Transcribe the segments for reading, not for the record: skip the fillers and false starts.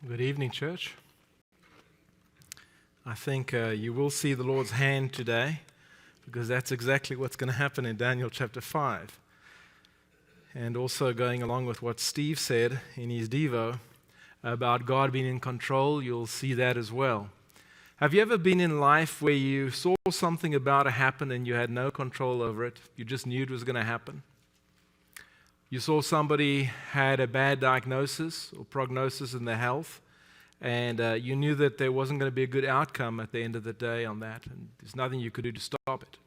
Good evening, church. I think you will see the Lord's hand today because that's exactly what's going to happen in Daniel chapter 5. And also going along with what Steve said in his Devo about God being in control, you'll see that as well. Have you ever been in life where you saw something about to happen and you had no control over it? You just knew it was going to happen? You saw somebody had a bad diagnosis or prognosis in their health, and you knew that there wasn't going to be a good outcome at the end of the day on that, and there's nothing you could do to stop it.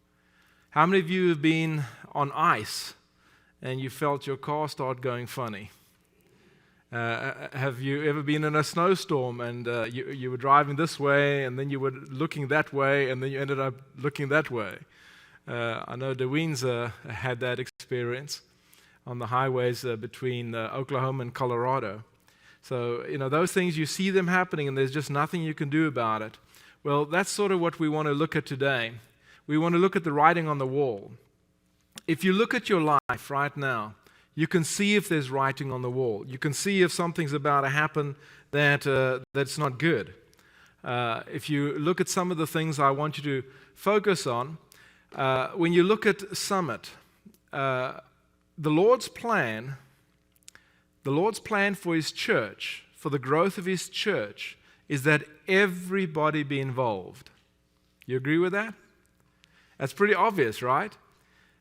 How many of you have been on ice and you felt your car start going funny? Have you ever been in a snowstorm and you were driving this way and then you were looking that way and then you ended up looking that way? I know Deacons had that experience on the highways between Oklahoma and Colorado. So, those things, you see them happening and there's just nothing you can do about it. Well, that's sort of what we want to look at today. We want to look at the writing on the wall. If you look at your life right now, you can see if there's writing on the wall. You can see if something's about to happen that's not good. If you look at some of the things I want you to focus on, when you look at Summit, the Lord's plan for His church, for the growth of His church, is that everybody be involved. You agree with that? That's pretty obvious, right?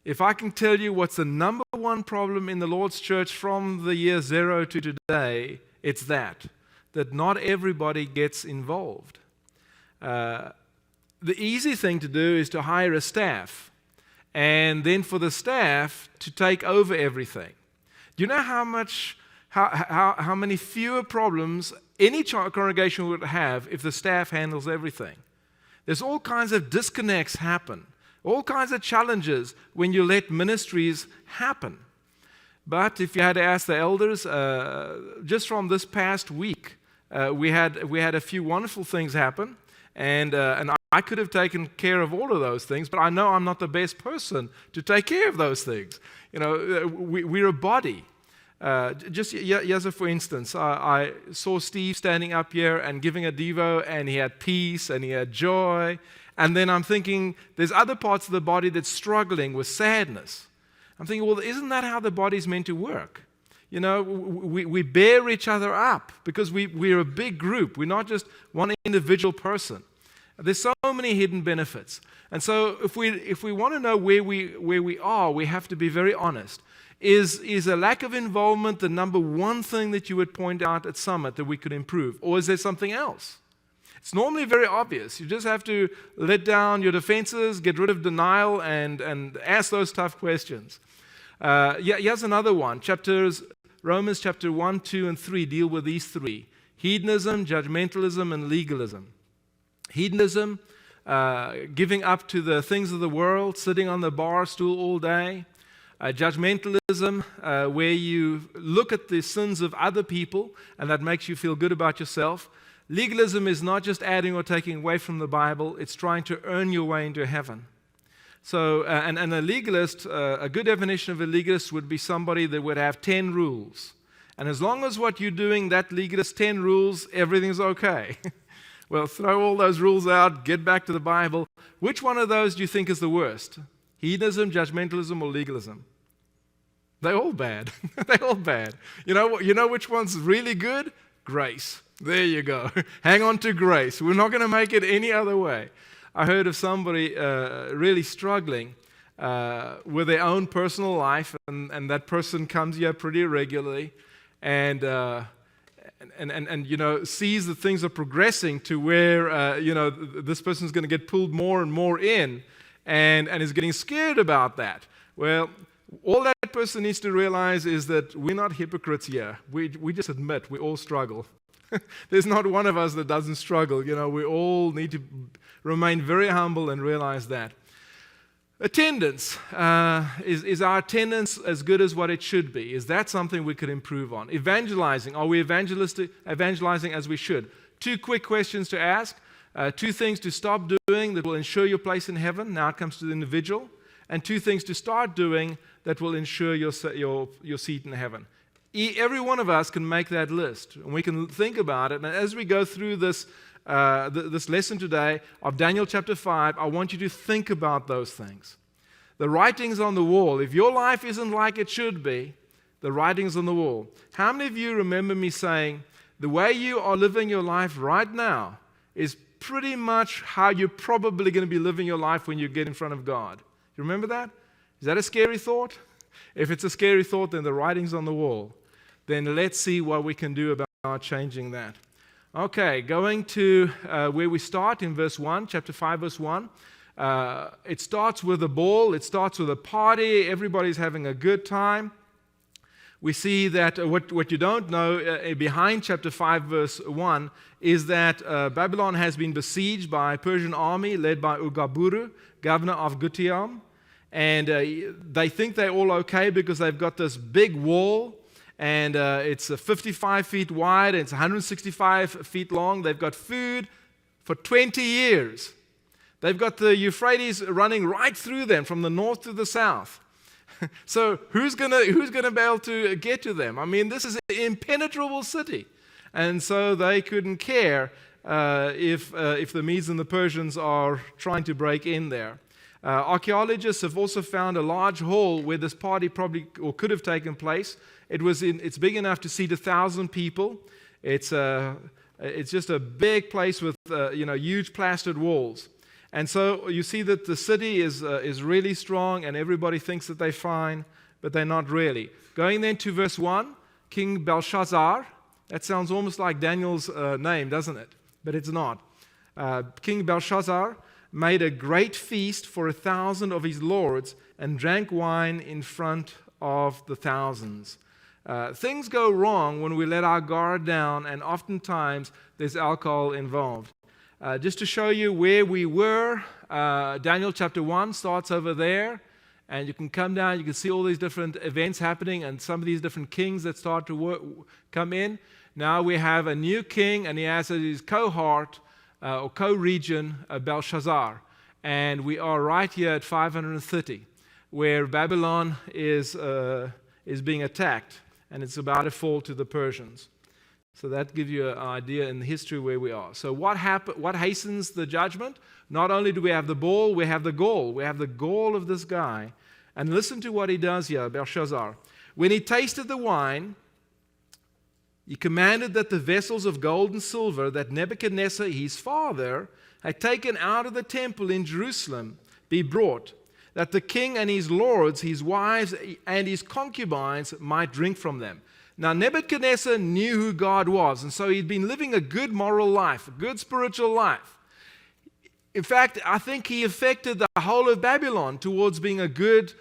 If I can tell you what's the number one problem in the Lord's church from the year 0 to today, it's that not everybody gets involved. The easy thing to do is to hire a staff, and then for the staff to take over everything. Do you know how many fewer problems any congregation would have if the staff handles everything? There's all kinds of disconnects happen, all kinds of challenges when you let ministries happen. But if you had to ask the elders, just from this past week, we had a few wonderful things happen, and I could have taken care of all of those things, but I know I'm not the best person to take care of those things. We're a body. Just as for instance, I saw Steve standing up here and giving a devo, and he had peace and he had joy. And then I'm thinking, there's other parts of the body that's struggling with sadness. I'm thinking, well, isn't that how the body's meant to work? We bear each other up because we're a big group. We're not just one individual person. There's so many hidden benefits. And so if we want to know where we are, we have to be very honest. Is a lack of involvement the number one thing that you would point out at Summit that we could improve? Or is there something else? It's normally very obvious. You just have to let down your defenses, get rid of denial, and ask those tough questions. Here's another one. Romans chapter 1, 2, and 3 deal with these three: hedonism, judgmentalism, and legalism. Hedonism, giving up to the things of the world, sitting on the bar stool all day. Judgmentalism, where you look at the sins of other people and that makes you feel good about yourself. Legalism is not just adding or taking away from the Bible, it's trying to earn your way into heaven. So, and a legalist, a good definition of a legalist would be somebody that would have 10 rules. And as long as what you're doing, that legalist 10 rules, everything's okay. Well, throw all those rules out, get back to the Bible. Which one of those do you think is the worst? Hedonism, judgmentalism, or legalism? They're all bad. They're all bad. You know which one's really good? Grace. There you go. Hang on to grace. We're not going to make it any other way. I heard of somebody really struggling with their own personal life, and that person comes here pretty regularly, and sees that things are progressing to where this person's going to get pulled more and more in, and is getting scared about that. Well, all that person needs to realize is that we're not hypocrites here. We just admit we all struggle. There's not one of us that doesn't struggle. We all need to remain very humble and realize that. Attendance. Is our attendance as good as what it should be? Is that something we could improve on? Evangelizing. Are we evangelizing as we should? 2 quick questions to ask. 2 things to stop doing that will ensure your place in heaven. Now it comes to the individual. And 2 things to start doing that will ensure your seat in heaven. Every one of us can make that list, and we can think about it. And as we go through this lesson today of Daniel chapter 5, I want you to think about those things. The writings on the wall. If your life isn't like it should be, the writings on the wall. How many of you remember me saying, the way you are living your life right now is pretty much how you're probably going to be living your life when you get in front of God? You remember that? Is that a scary thought? If it's a scary thought, then the writing's on the wall. Then let's see what we can do about changing that. Okay, going to where we start in verse 1, chapter 5, verse 1. It starts with a ball. It starts with a party. Everybody's having a good time. We see that what you don't know behind chapter 5, verse 1, is that Babylon has been besieged by a Persian army led by Ugaburu, governor of Gutium. And they think they're all okay because they've got this big wall, and it's 55 feet wide, and it's 165 feet long. They've got food for 20 years. They've got the Euphrates running right through them from the north to the south. So who's gonna be able to get to them? I mean, this is an impenetrable city. And so they couldn't care if the Medes and the Persians are trying to break in there. Archaeologists have also found a large hall where this party probably or could have taken place. It's big enough to seat 1,000 people. It's just a big place with huge plastered walls. And so you see that the city is really strong, and everybody thinks that they're fine, but they're not really. Going then to verse 1, King Belshazzar. That sounds almost like Daniel's name, doesn't it? But it's not. King Belshazzar made a great feast for 1,000 of his lords and drank wine in front of the thousands. Things go wrong when we let our guard down, and oftentimes there's alcohol involved. Just to show you where we were, Daniel chapter 1 starts over there, and you can come down, you can see all these different events happening and some of these different kings that start to come in. Now we have a new king, and he has his cohort or co-region, Belshazzar, and we are right here at 530, where Babylon is being attacked, and it's about to fall to the Persians. So that gives you an idea in the history where we are. So what hastens the judgment? Not only do we have the ball, we have the gall. We have the gall of this guy. And listen to what he does here, Belshazzar. When he tasted the wine, he commanded that the vessels of gold and silver that Nebuchadnezzar, his father, had taken out of the temple in Jerusalem be brought, that the king and his lords, his wives, and his concubines might drink from them. Now, Nebuchadnezzar knew who God was, and so he'd been living a good moral life, a good spiritual life. In fact, I think he affected the whole of Babylon towards being a good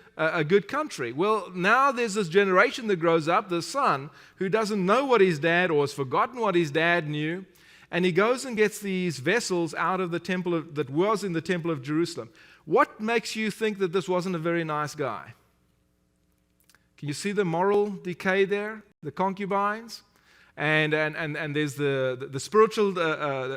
country. Well, now there's this generation that grows up, the son, who doesn't know what his dad or has forgotten what his dad knew, and he goes and gets these vessels out of the temple that was in the temple of Jerusalem. What makes you think that this wasn't a very nice guy? Can you see the moral decay there? The concubines, and there's the spiritual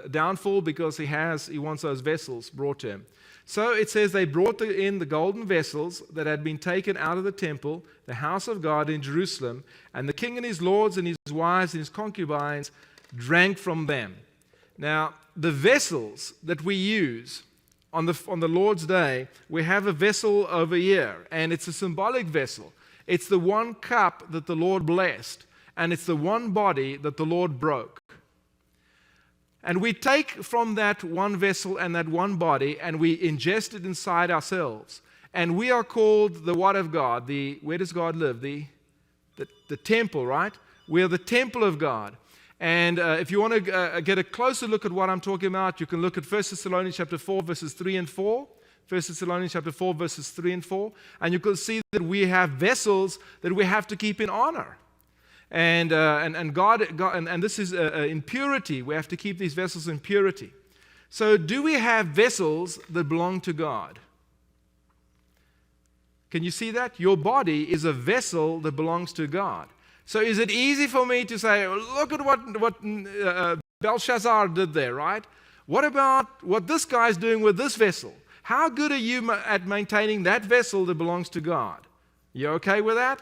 downfall because he wants those vessels brought to him. So it says they brought in the golden vessels that had been taken out of the temple, the house of God in Jerusalem, and the king and his lords and his wives and his concubines drank from them. Now, the vessels that we use on the Lord's Day, we have a vessel over here, and it's a symbolic vessel. It's the one cup that the Lord blessed, and it's the one body that the Lord broke. And we take from that one vessel and that one body, and we ingest it inside ourselves. And we are called the what of God? Where does God live? The temple, right? We are the temple of God. And if you want to get a closer look at what I'm talking about, you can look at 1 Thessalonians chapter 4, verses 3 and 4. 1 Thessalonians chapter 4, verses 3 and 4. And you can see that we have vessels that we have to keep in honor. And God, and this is in purity. We have to keep these vessels in purity. So do we have vessels that belong to God? Can you see that? Your body is a vessel that belongs to God. So is it easy for me to say, look at what Belshazzar did there, right? What about what this guy's doing with this vessel? How good are you at maintaining that vessel that belongs to God? You okay with that?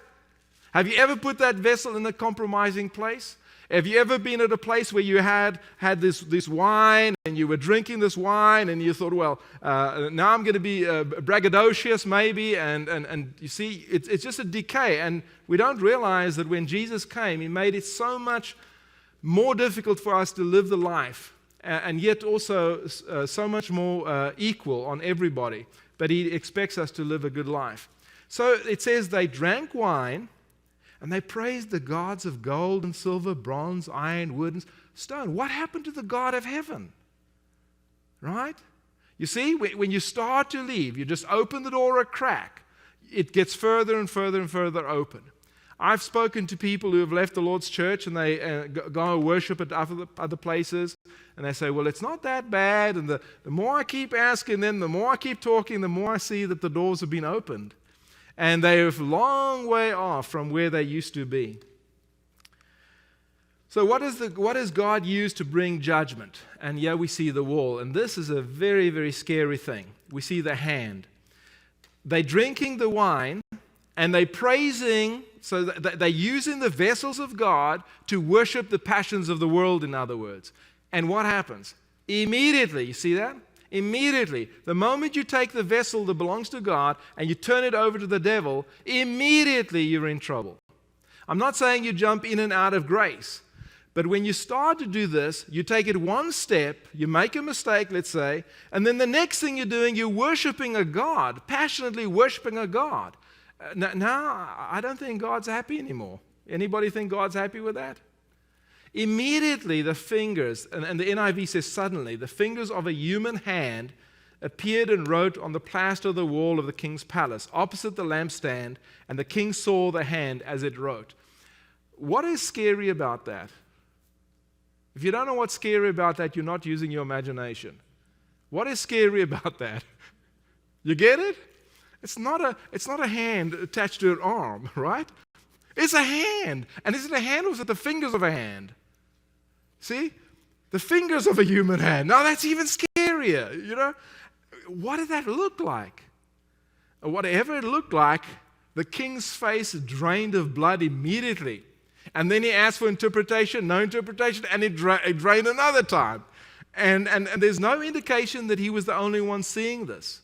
Have you ever put that vessel in a compromising place? Have you ever been at a place where you had this wine and you were drinking this wine and you thought, well, now I'm going to be braggadocious maybe, and you see, it's just a decay. And we don't realize that when Jesus came, He made it so much more difficult for us to live the life, and yet also so much more equal on everybody. But He expects us to live a good life. So it says they drank wine, and they praised the gods of gold and silver, bronze, iron, wood, and stone. What happened to the God of heaven? Right? You see, when you start to leave, you just open the door a crack. It gets further and further and further open. I've spoken to people who have left the Lord's church and they go and worship at other places. And they say, well, it's not that bad. And the more I keep asking them, the more I keep talking, the more I see that the doors have been opened. And they're a long way off from where they used to be. So what does God use to bring judgment? And here we see the wall. And this is a very, very scary thing. We see the hand. They're drinking the wine and they're praising, so they're using the vessels of God to worship the passions of the world, in other words. And what happens? Immediately, you see that? Immediately, the moment you take the vessel that belongs to God and you turn it over to the devil, immediately you're in trouble. I'm not saying you jump in and out of grace, but when you start to do this, you take it one step, you make a mistake, let's say, and then the next thing you're doing, you're worshiping a God, passionately worshiping a God. Now, I don't think God's happy anymore. Anybody think God's happy with that? Immediately the fingers, and the NIV says suddenly, the fingers of a human hand appeared and wrote on the plaster of the wall of the king's palace, opposite the lampstand, and the king saw the hand as it wrote. What is scary about that? If you don't know what's scary about that, you're not using your imagination. What is scary about that? You get it? It's not a hand attached to an arm, right? It's a hand. And is it a hand or is it the fingers of a hand? See? The fingers of a human hand. Now that's even scarier, you know? What did that look like? Whatever it looked like, the king's face drained of blood immediately. And then he asked for interpretation, no interpretation, and it drained another time. And there's no indication that he was the only one seeing this.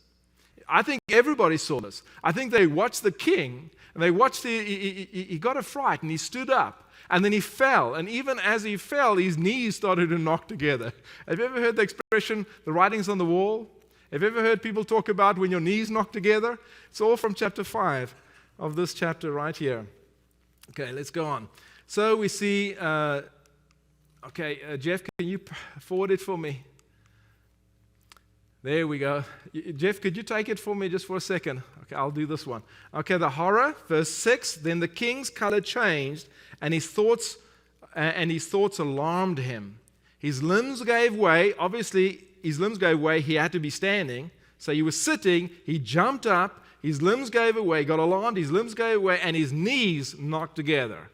I think everybody saw this. I think they watched the king, and they watched he got a fright, and he stood up. And then he fell, and even as he fell, his knees started to knock together. Have you ever heard the expression, the writing's on the wall? Have you ever heard people talk about when your knees knock together? It's all from chapter 5 of this chapter right here. Okay, let's go on. So we see, Jeff, can you forward it for me? There we go. Jeff, could you take it for me just for a second? Okay, I'll do this one. Okay, the horror, verse 6, then the king's color changed, and his thoughts alarmed him. His limbs gave way. Obviously, his limbs gave way. He had to be standing. So he was sitting. He jumped up. His limbs gave away. Got alarmed. His limbs gave away, and his knees knocked together.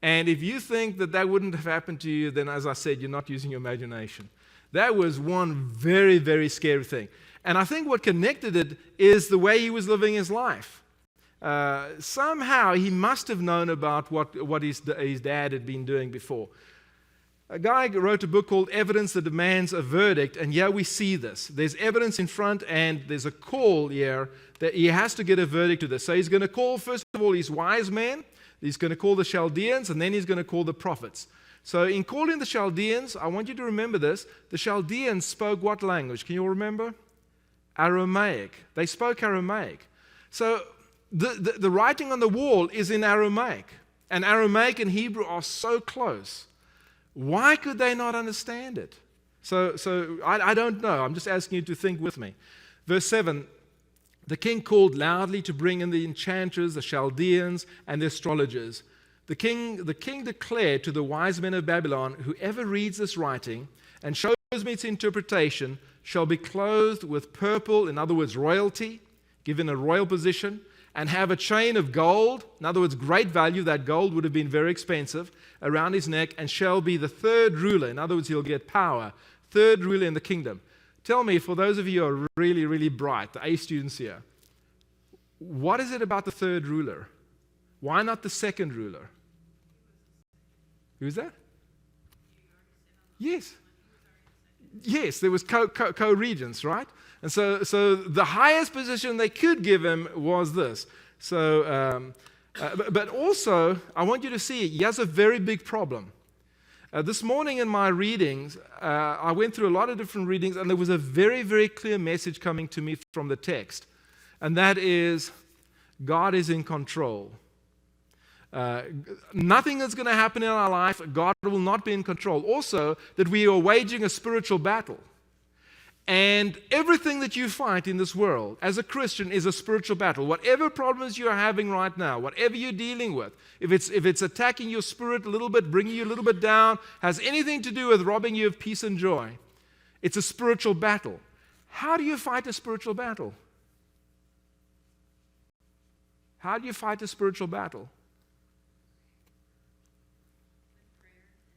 And if you think that wouldn't have happened to you, then as I said, you're not using your imagination. That was one very, very scary thing. And I think what connected it is the way he was living his life. Somehow he must have known about what his dad had been doing before. A guy wrote a book called Evidence That Demands a Verdict, and here we see this. There's evidence in front, and there's a call here that he has to get a verdict to this. So he's going to call, first of all, his wise men. He's going to call the Chaldeans, and then he's going to call the prophets. So in calling the Chaldeans, I want you to remember this. The Chaldeans spoke what language? Can you all remember? Aramaic. They spoke Aramaic. So the writing on the wall is in Aramaic. And Aramaic and Hebrew are so close. Why could they not understand it? So I don't know. I'm just asking you to think with me. Verse 7, the king called loudly to bring in the enchanters, the Chaldeans, and the astrologers. The king declared to the wise men of Babylon, whoever reads this writing and shows me its interpretation shall be clothed with purple, in other words, royalty, given a royal position, and have a chain of gold, in other words, great value, that gold would have been very expensive, around his neck, and shall be the third ruler. In other words, he'll get power, third ruler in the kingdom. Tell me, for those of you who are really, really bright, the A students here, what is it about the third ruler? Why not the second ruler? Who's that? Yes. Yes, there was co-regents, right? And so the highest position they could give him was this. So, but also, I want you to see, he has a very big problem. This morning in my readings, I went through a lot of different readings, and there was a very, very clear message coming to me from the text. And that is, God is in control. Nothing that's going to happen in our life, God will not be in control. Also, that we are waging a spiritual battle. And everything that you fight in this world as a Christian is a spiritual battle. Whatever problems you're having right now, whatever you're dealing with, if it's attacking your spirit a little bit, bringing you a little bit down, has anything to do with robbing you of peace and joy, it's a spiritual battle. How do you fight a spiritual battle? How do you fight a spiritual battle?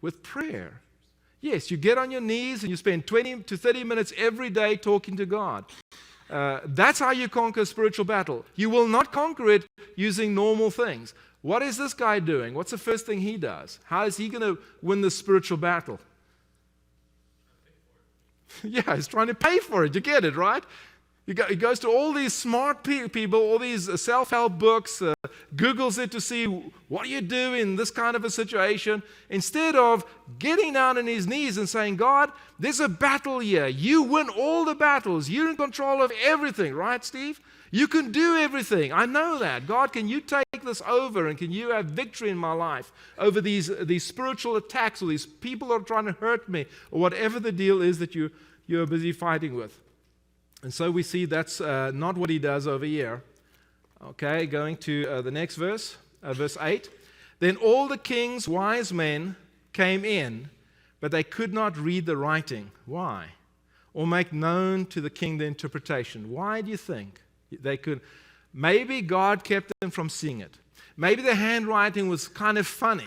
With prayer. Yes, you get on your knees and you spend 20 to 30 minutes every day talking to God. That's how you conquer a spiritual battle. You will not conquer it using normal things. What is this guy doing? What's the first thing he does? How is he going to win this spiritual battle? Yeah, he's trying to pay for it. You get it, right? He goes to all these smart people, all these self-help books, Googles it to see what do you do in this kind of a situation, instead of getting down on his knees and saying, God, there's a battle here. You win all the battles. You're in control of everything, right, Steve? You can do everything. I know that. God, can you take this over, and can you have victory in my life over these spiritual attacks, or these people that are trying to hurt me, or whatever the deal is that you're busy fighting with. And so we see that's not what he does over here. Okay, going to the next verse, verse 8. Then all the king's wise men came in, but they could not read the writing. Why? Or make known to the king the interpretation. Why do you think they could? Maybe God kept them from seeing it. Maybe the handwriting was kind of funny.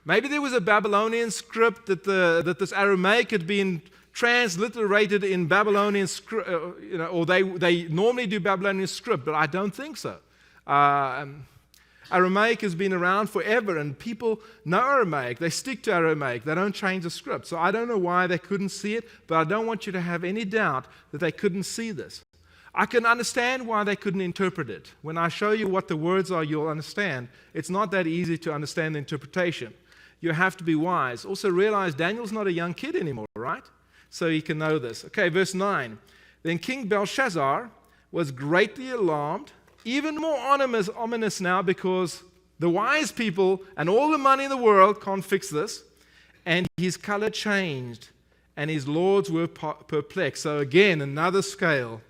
Maybe there was a Babylonian script that this Aramaic had been transliterated in Babylonian script, or they normally do Babylonian script, but I don't think so. Aramaic has been around forever, and people know Aramaic. They stick to Aramaic. They don't change the script. So I don't know why they couldn't see it, but I don't want you to have any doubt that they couldn't see this. I can understand why they couldn't interpret it. When I show you what the words are, you'll understand. It's not that easy to understand the interpretation. You have to be wise. Also realize Daniel's not a young kid anymore, right? So he can know this. Okay, verse 9. Then King Belshazzar was greatly alarmed, even more ominous now, because the wise people and all the money in the world can't fix this. And his color changed, and his lords were perplexed. So again, another scale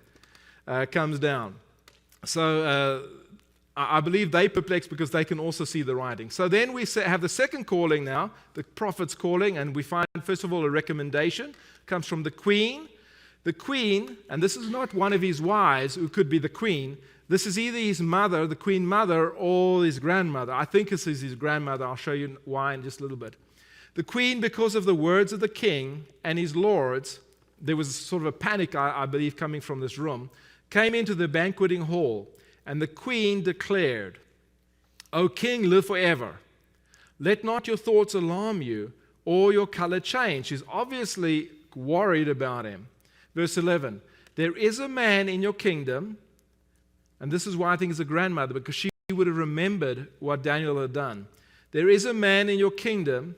comes down. So I believe they perplexed because they can also see the writing. So then we have the second calling now, the prophet's calling, and we find, first of all, a recommendation. Comes from the queen. The queen, and this is not one of his wives who could be the queen. This is either his mother, the queen mother, or his grandmother. I think this is his grandmother. I'll show you why in just a little bit. The queen, because of the words of the king and his lords, there was sort of a panic, I believe, coming from this room, came into the banqueting hall, and the queen declared, O king, live forever. Let not your thoughts alarm you, or your color change. She's obviously worried about him. Verse 11, there is a man in your kingdom, and this is why I think it's a grandmother, because she would have remembered what Daniel had done. There is a man in your kingdom.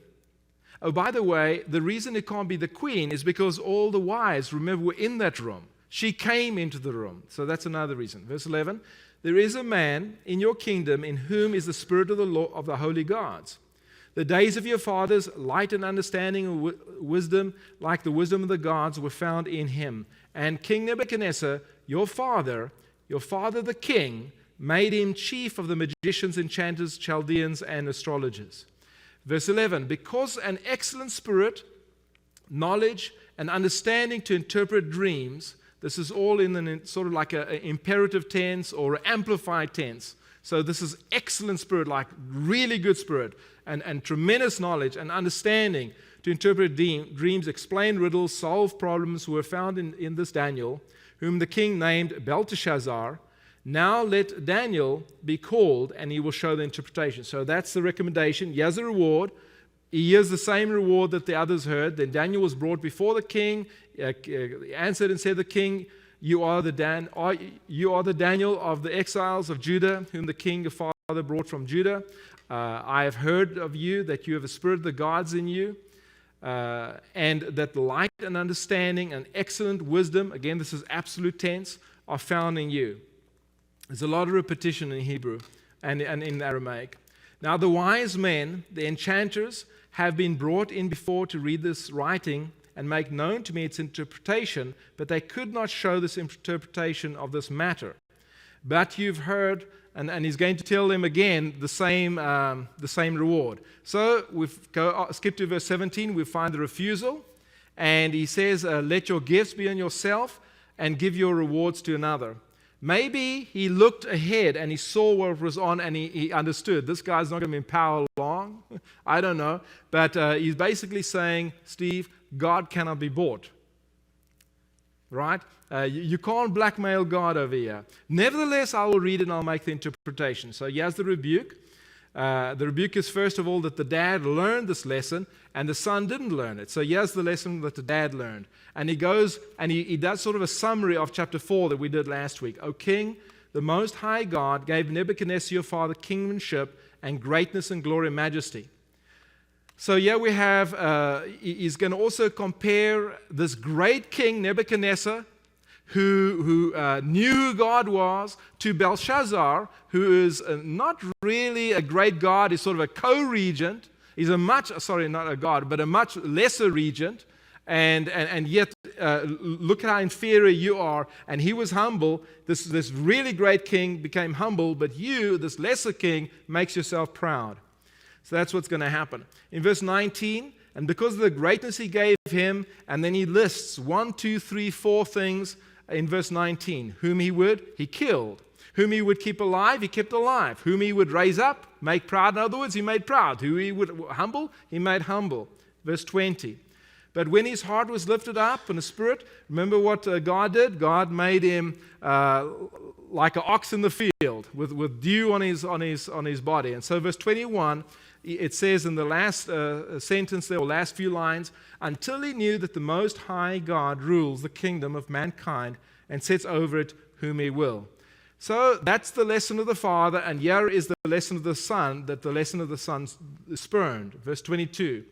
Oh, by the way, the reason it can't be the queen is because all the wives, remember, were in that room. She came into the room. So that's another reason. Verse 11, there is a man in your kingdom in whom is the spirit of the law of the holy gods. The days of your fathers, light and understanding and wisdom, like the wisdom of the gods, were found in him. And King Nebuchadnezzar, your father the king, made him chief of the magicians, enchanters, Chaldeans, and astrologers. Verse 11, because an excellent spirit, knowledge, and understanding to interpret dreams, this is all in sort of like an imperative tense or an amplified tense. So this is excellent spirit, like really good spirit, and tremendous knowledge and understanding to interpret dreams, explain riddles, solve problems, were found in this Daniel, whom the king named Belteshazzar. Now let Daniel be called, and he will show the interpretation. So that's the recommendation. He has a reward. He hears the same reward that the others heard. Then Daniel was brought before the king. He answered and said, the king, you are the Daniel of the exiles of Judah, whom the king your father brought from Judah. I have heard of you, that you have a spirit of the gods in you, and that light and understanding and excellent wisdom, again this is absolute tense, are found in you. There's a lot of repetition in Hebrew and in Aramaic. Now the wise men, the enchanters, have been brought in before to read this writing and make known to me its interpretation, but they could not show this interpretation of this matter. But you've heard, and he's going to tell them again the same reward. So we skip to verse 17, we find the refusal, and he says, let your gifts be on yourself and give your rewards to another. Maybe he looked ahead and he saw what was on and he understood. This guy's not going to be in power long. I don't know. But he's basically saying, Steve, God cannot be bought. Right? You can't blackmail God over here. Nevertheless, I will read it and I'll make the interpretation. So he has the rebuke. The rebuke is, first of all, that the dad learned this lesson and the son didn't learn it. So here's the lesson that the dad learned. And he goes and he does sort of a summary of chapter 4 that we did last week. O king, the Most High God gave Nebuchadnezzar your father kingmanship and greatness and glory and majesty. So here we have, he's going to also compare this great king Nebuchadnezzar, who knew who God was, to Belshazzar, who is not really a great god. He's sort of a co-regent. He's not a god, but a much lesser regent. And yet, look at how inferior you are. And he was humble. This really great king became humble, but you, this lesser king, makes yourself proud. So that's what's going to happen. In verse 19, and because of the greatness he gave him, and then he lists 1, 2, 3, 4 things in verse 19. Whom he killed. Whom he would keep alive, he kept alive. Whom he would raise up, make proud. In other words, he made proud. Who he would humble, he made humble. Verse 20. But when his heart was lifted up in the spirit, remember what God did? God made him like an ox in the field with dew on his body. And so verse 21, it says in the last sentence there, or last few lines, until he knew that the Most High God rules the kingdom of mankind and sets over it whom he will. So that's the lesson of the Father, and here is the lesson of the Son, that the lesson of the Son spurned. Verse 22.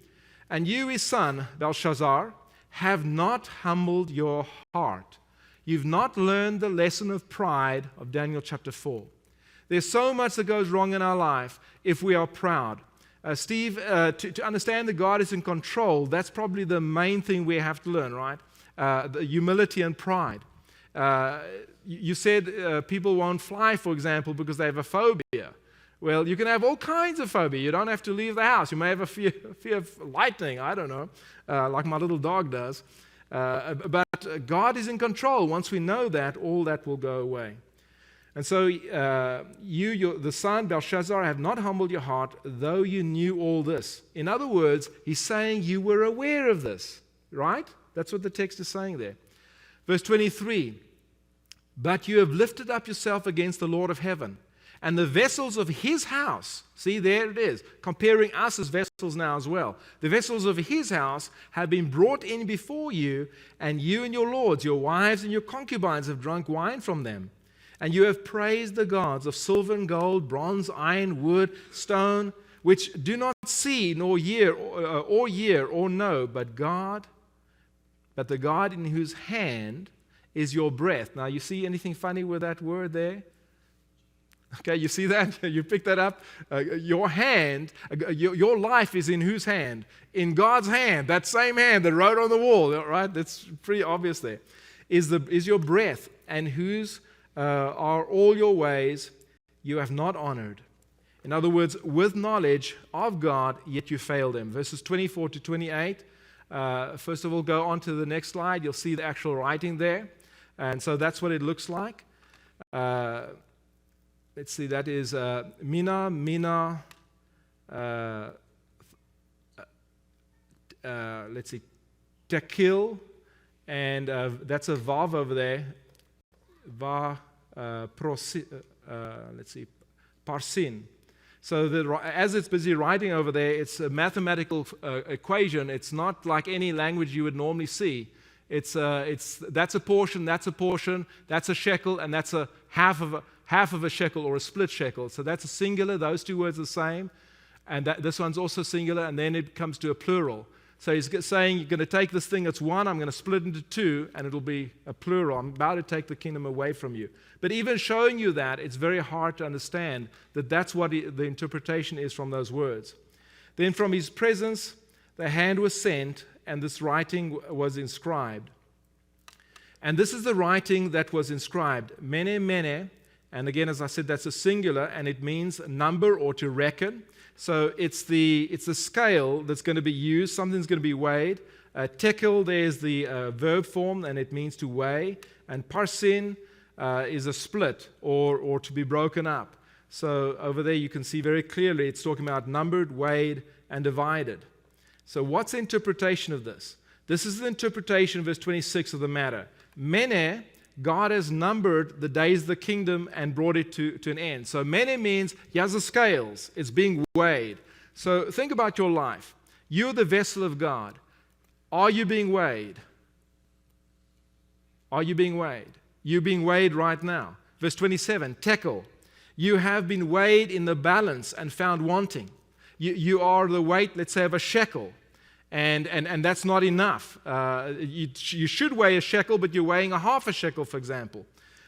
And you, his son, Belshazzar, have not humbled your heart. You've not learned the lesson of pride of Daniel chapter 4. There's so much that goes wrong in our life if we are proud. Steve, to understand that God is in control, that's probably the main thing we have to learn, right? The humility and pride. You said people won't fly, for example, because they have a phobia. Well, you can have all kinds of phobia. You don't have to leave the house. You may have a fear of lightning, I don't know, like my little dog does. But God is in control. Once we know that, all that will go away. And so the son, Belshazzar, have not humbled your heart, though you knew all this. In other words, he's saying you were aware of this, right? That's what the text is saying there. Verse 23, but you have lifted up yourself against the Lord of heaven, and the vessels of his house, see, there it is, comparing us as vessels now as well. The vessels of his house have been brought in before you, and you and your lords, your wives and your concubines have drunk wine from them. And you have praised the gods of silver and gold, bronze, iron, wood, stone, which do not see nor hear or know, but the God in whose hand is your breath. Now, you see anything funny with that word there? Okay, you see that? You pick that up? Your hand, your life is in whose hand? In God's hand, that same hand that wrote on the wall, right? That's pretty obvious there. Is your breath, and whose are all your ways you have not honored. In other words, with knowledge of God, yet you failed him. Verses 24 to 28. First of all, go on to the next slide. You'll see the actual writing there. And so that's what it looks like. Let's see, that is Mina, let's see, Tekil, and that's a Vav over there. parsin. So as it's busy writing over there, it's a mathematical equation. It's not like any language you would normally see. That's a portion, that's a shekel, and that's a half of a shekel or a split shekel. So that's a singular. Those two words are the same. And this one's also singular, and then it comes to a plural. So he's saying, you're going to take this thing that's one, I'm going to split into two, and it'll be a plural. I'm about to take the kingdom away from you. But even showing you that, it's very hard to understand that that's what the interpretation is from those words. Then from his presence, the hand was sent, and this writing was inscribed. And this is the writing that was inscribed. Mene, mene. And again, as I said, that's a singular, and it means number or to reckon. So it's the scale that's going to be used. Something's going to be weighed. Tekel, there's the verb form, and it means to weigh. And parsin is a split or to be broken up. So over there you can see very clearly it's talking about numbered, weighed, and divided. So what's the interpretation of this? This is the interpretation of verse 26 of the matter. Mene, God has numbered the days of the kingdom and brought it to an end. So mene means he has the scales. It's being weighed. So think about your life. You're the vessel of God. Are you being weighed? Are you being weighed? You're being weighed right now. Verse 27, tekel. You have been weighed in the balance and found wanting. You are the weight, let's say, of a shekel. And that's not enough. You should weigh a shekel, but you're weighing a half a shekel, for example.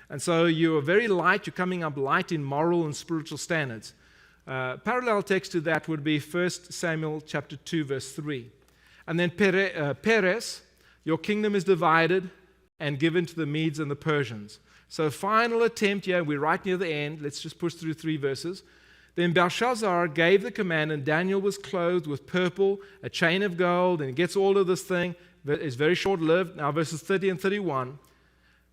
And so you are very light. You're coming up light in moral and spiritual standards. Parallel text to that would be 1 Samuel chapter 2, verse 3. And then Peres, your kingdom is divided and given to the Medes and the Persians. So final attempt here. We're right near the end. Let's just push through 3 verses. Then Belshazzar gave the command, and Daniel was clothed with purple, a chain of gold, and he gets all of this thing. It's very short-lived. Now, verses 30 and 31.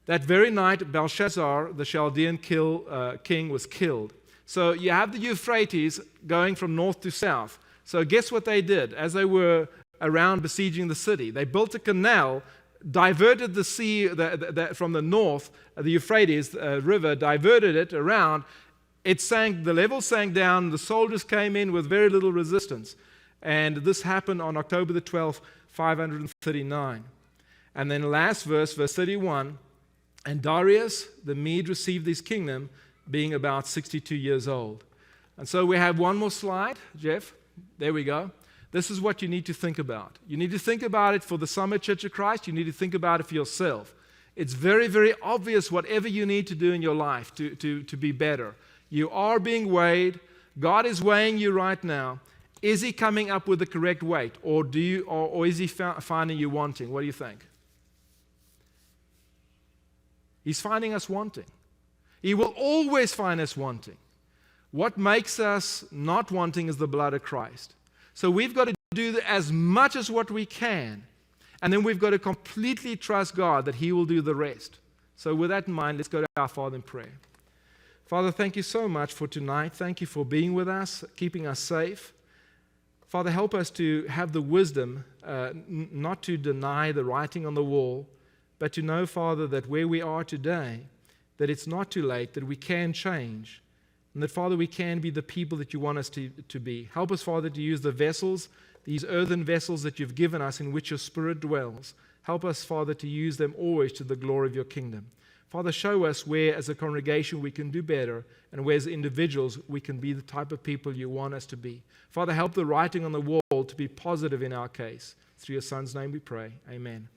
That very night, Belshazzar, the Chaldean king, was killed. So you have the Euphrates going from north to south. So guess what they did as they were around besieging the city? They built a canal, diverted the sea from the north, the Euphrates river, diverted it around. The level sank down, the soldiers came in with very little resistance. And this happened on October the 12th, 539. And then last verse 31, and Darius the Mede received his kingdom, being about 62 years old. And so we have one more slide, Jeff. There we go. This is what you need to think about. You need to think about it for the Summit Church of Christ. You need to think about it for yourself. It's very, very obvious whatever you need to do in your life to be better. You are being weighed. God is weighing you right now. Is he coming up with the correct weight? Or is he finding you wanting? What do you think? He's finding us wanting. He will always find us wanting. What makes us not wanting is the blood of Christ. So we've got to do as much as what we can. And then we've got to completely trust God that he will do the rest. So with that in mind, let's go to our Father in prayer. Father, thank you so much for tonight. Thank you for being with us, keeping us safe. Father, help us to have the wisdom not to deny the writing on the wall, but to know, Father, that where we are today, that it's not too late, that we can change, and that, Father, we can be the people that you want us to be. Help us, Father, to use the vessels, these earthen vessels that you've given us in which your Spirit dwells. Help us, Father, to use them always to the glory of your kingdom. Father, show us where as a congregation we can do better and where as individuals we can be the type of people you want us to be. Father, help the writing on the wall to be positive in our case. Through your Son's name we pray. Amen.